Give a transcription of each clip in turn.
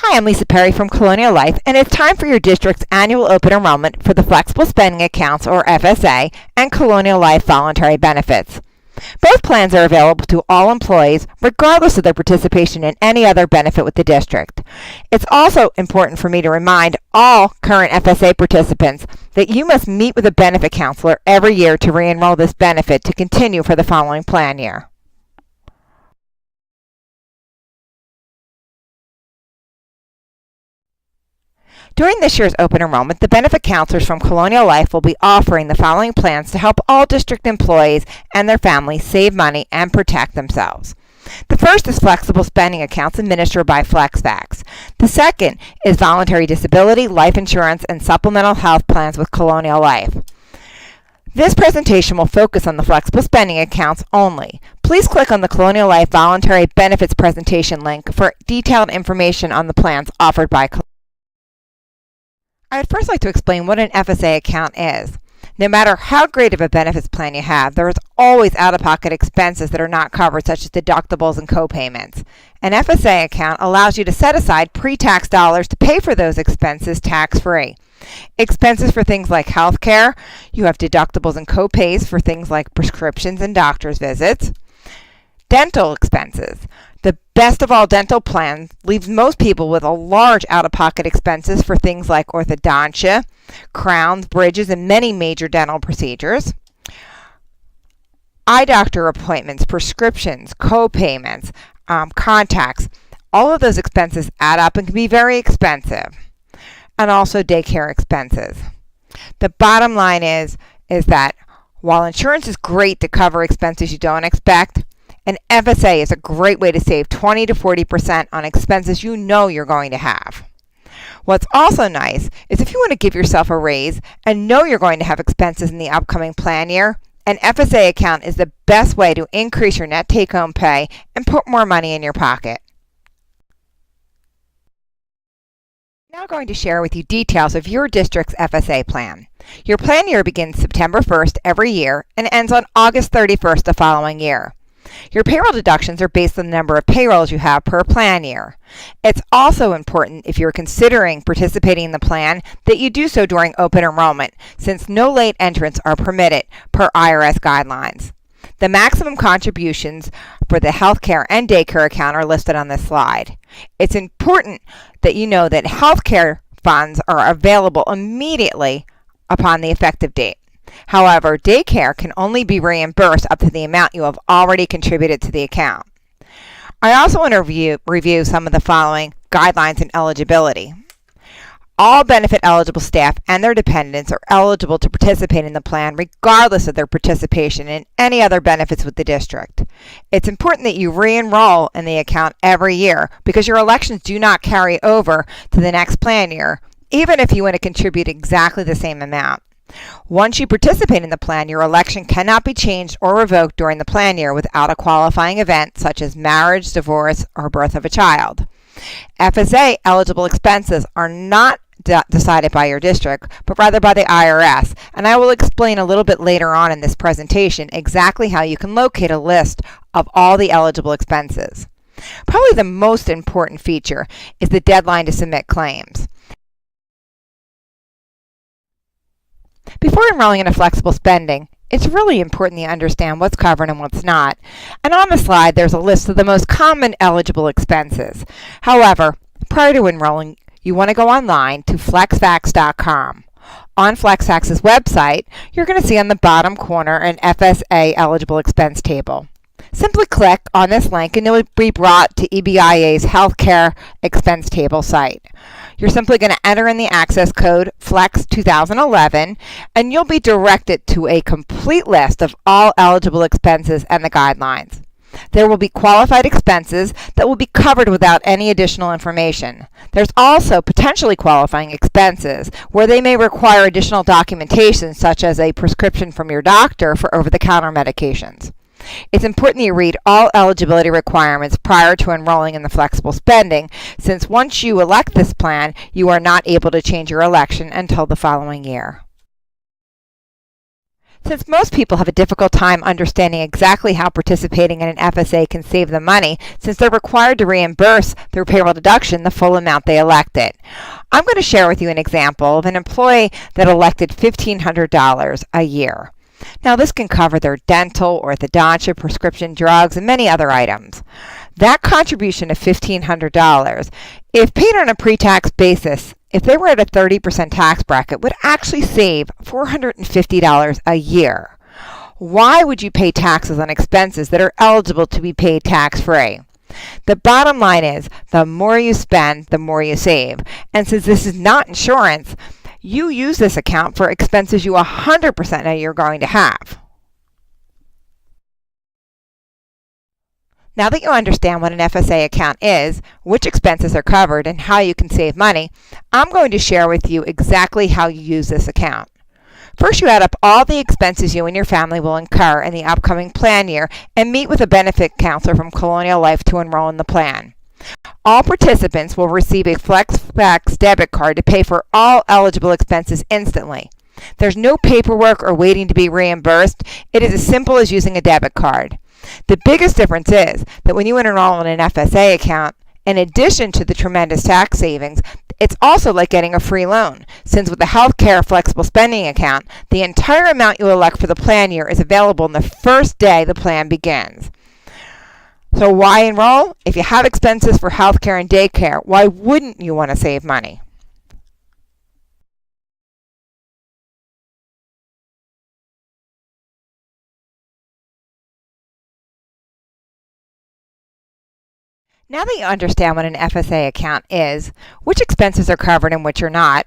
Hi, I'm Lisa Perry from Colonial Life, and it's time for your district's annual open enrollment for the Flexible Spending Accounts, or FSA, and Colonial Life voluntary benefits. Both plans are available to all employees, regardless of their participation in any other benefit with the district. It's also important for me to remind all current FSA participants that you must meet with a benefit counselor every year to re-enroll this benefit to continue for the following plan year. During this year's open enrollment, the benefit counselors from Colonial Life will be offering the following plans to help all district employees and their families save money and protect themselves. The first is flexible spending accounts administered by FlexVax. The second is voluntary disability, life insurance, and supplemental health plans with Colonial Life. This presentation will focus on the flexible spending accounts only. Please click on the Colonial Life Voluntary Benefits presentation link for detailed information on the plans offered by Colonial Life. I would first like to explain what an FSA account is. No matter how great of a benefits plan you have, there is always out-of-pocket expenses that are not covered, such as deductibles and co-payments. An FSA account allows you to set aside pre-tax dollars to pay for those expenses tax-free. Expenses for things like health care, you have deductibles and co-pays for things like prescriptions and doctor's visits. Dental expenses. The best of all dental plans leaves most people with a large out-of-pocket expenses for things like orthodontia, crowns, bridges, and many major dental procedures. Eye doctor appointments, prescriptions, co-payments, contacts, all of those expenses add up and can be very expensive. And also daycare expenses. The bottom line is that while insurance is great to cover expenses you don't expect, an FSA is a great way to save 20 to 40% on expenses you know you're going to have. What's also nice is if you want to give yourself a raise and know you're going to have expenses in the upcoming plan year, an FSA account is the best way to increase your net take-home pay and put more money in your pocket. I'm now going to share with you details of your district's FSA plan. Your plan year begins September 1st every year and ends on August 31st the following year. Your payroll deductions are based on the number of payrolls you have per plan year. It's also important, if you're considering participating in the plan, that you do so during open enrollment, since no late entrants are permitted per IRS guidelines. The maximum contributions for the healthcare and daycare account are listed on this slide. It's important that you know that healthcare funds are available immediately upon the effective date. However, daycare can only be reimbursed up to the amount you have already contributed to the account. I also want to review some of the following guidelines and eligibility. All benefit eligible staff and their dependents are eligible to participate in the plan regardless of their participation in any other benefits with the district. It's important that you re-enroll in the account every year because your elections do not carry over to the next plan year, even if you want to contribute exactly the same amount. Once you participate in the plan, your election cannot be changed or revoked during the plan year without a qualifying event such as marriage, divorce, or birth of a child. FSA eligible expenses are not decided by your district, but rather by the IRS, and I will explain a little bit later on in this presentation exactly how you can locate a list of all the eligible expenses. Probably the most important feature is the deadline to submit claims. Before enrolling in a flexible spending, it's really important that you understand what's covered and what's not. And on the slide, there's a list of the most common eligible expenses. However, prior to enrolling, you want to go online to flexvax.com. On FlexVax's website, you're going to see on the bottom corner an FSA eligible expense table. Simply click on this link and it will be brought to EBIA's Healthcare Expense Table site. You're simply going to enter in the access code FLEX 2011 and you'll be directed to a complete list of all eligible expenses and the guidelines. There will be qualified expenses that will be covered without any additional information. There's also potentially qualifying expenses where they may require additional documentation such as a prescription from your doctor for over-the-counter medications. It's important that you read all eligibility requirements prior to enrolling in the flexible spending, since once you elect this plan, you are not able to change your election until the following year. Since most people have a difficult time understanding exactly how participating in an FSA can save them money, since they're required to reimburse through payroll deduction the full amount they elected, I'm going to share with you an example of an employee that elected $1,500 a year. Now, this can cover their dental, orthodontia, prescription drugs, and many other items. That contribution of $1,500, if paid on a pre-tax basis, if they were at a 30% tax bracket, would actually save $450 a year. Why would you pay taxes on expenses that are eligible to be paid tax-free? The bottom line is, the more you spend, the more you save. And since this is not insurance, you use this account for expenses you 100% know you're going to have. Now that you understand what an FSA account is, which expenses are covered, and how you can save money, I'm going to share with you exactly how you use this account. First, you add up all the expenses you and your family will incur in the upcoming plan year and meet with a benefit counselor from Colonial Life to enroll in the plan. All participants will receive a FlexFax debit card to pay for all eligible expenses instantly. There's no paperwork or waiting to be reimbursed. It is as simple as using a debit card. The biggest difference is that when you enroll in an FSA account, in addition to the tremendous tax savings, it's also like getting a free loan, since with the Healthcare Flexible Spending Account, the entire amount you elect for the plan year is available on the first day the plan begins. So why enroll? If you have expenses for healthcare and daycare, why wouldn't you want to save money? Now that you understand what an FSA account is, which expenses are covered and which are not,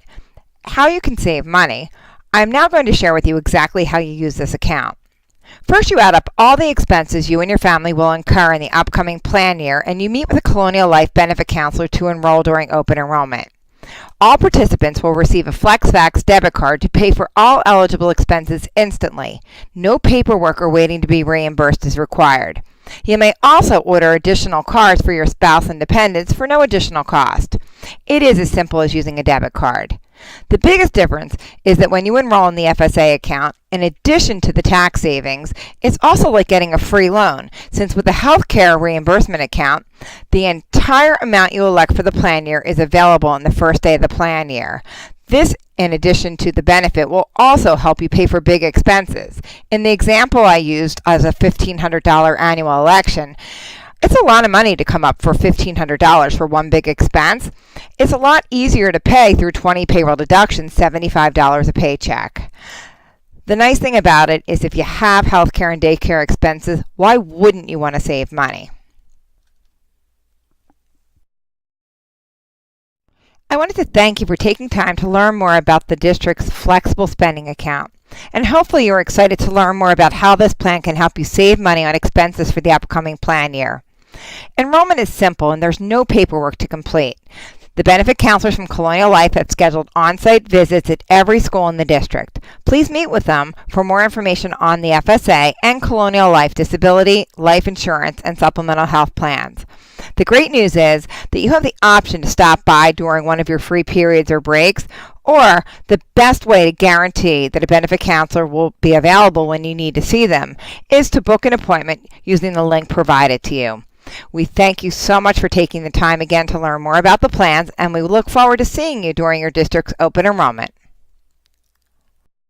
how you can save money, I'm now going to share with you exactly how you use this account. First, you add up all the expenses you and your family will incur in the upcoming plan year, and you meet with a Colonial Life benefit counselor to enroll during open enrollment. All participants will receive a FlexFax debit card to pay for all eligible expenses instantly. No paperwork or waiting to be reimbursed is required. You may also order additional cards for your spouse and dependents for no additional cost. It is as simple as using a debit card. The biggest difference is that when you enroll in the FSA account, in addition to the tax savings, it's also like getting a free loan, since with the healthcare reimbursement account, the entire amount you elect for the plan year is available on the first day of the plan year. This, in addition to the benefit, will also help you pay for big expenses. In the example I used as a $1,500 annual election, it's a lot of money to come up for $1,500 for one big expense. It's a lot easier to pay through 20 payroll deductions, $75 a paycheck. The nice thing about it is if you have healthcare and daycare expenses, why wouldn't you want to save money? I wanted to thank you for taking time to learn more about the district's flexible spending account. And hopefully you're excited to learn more about how this plan can help you save money on expenses for the upcoming plan year. Enrollment is simple and there's no paperwork to complete. The benefit counselors from Colonial Life have scheduled on-site visits at every school in the district. Please meet with them for more information on the FSA and Colonial Life disability, life insurance, and supplemental health plans. The great news is that you have the option to stop by during one of your free periods or breaks, or the best way to guarantee that a benefit counselor will be available when you need to see them is to book an appointment using the link provided to you. We thank you so much for taking the time again to learn more about the plans, and we look forward to seeing you during your district's open enrollment.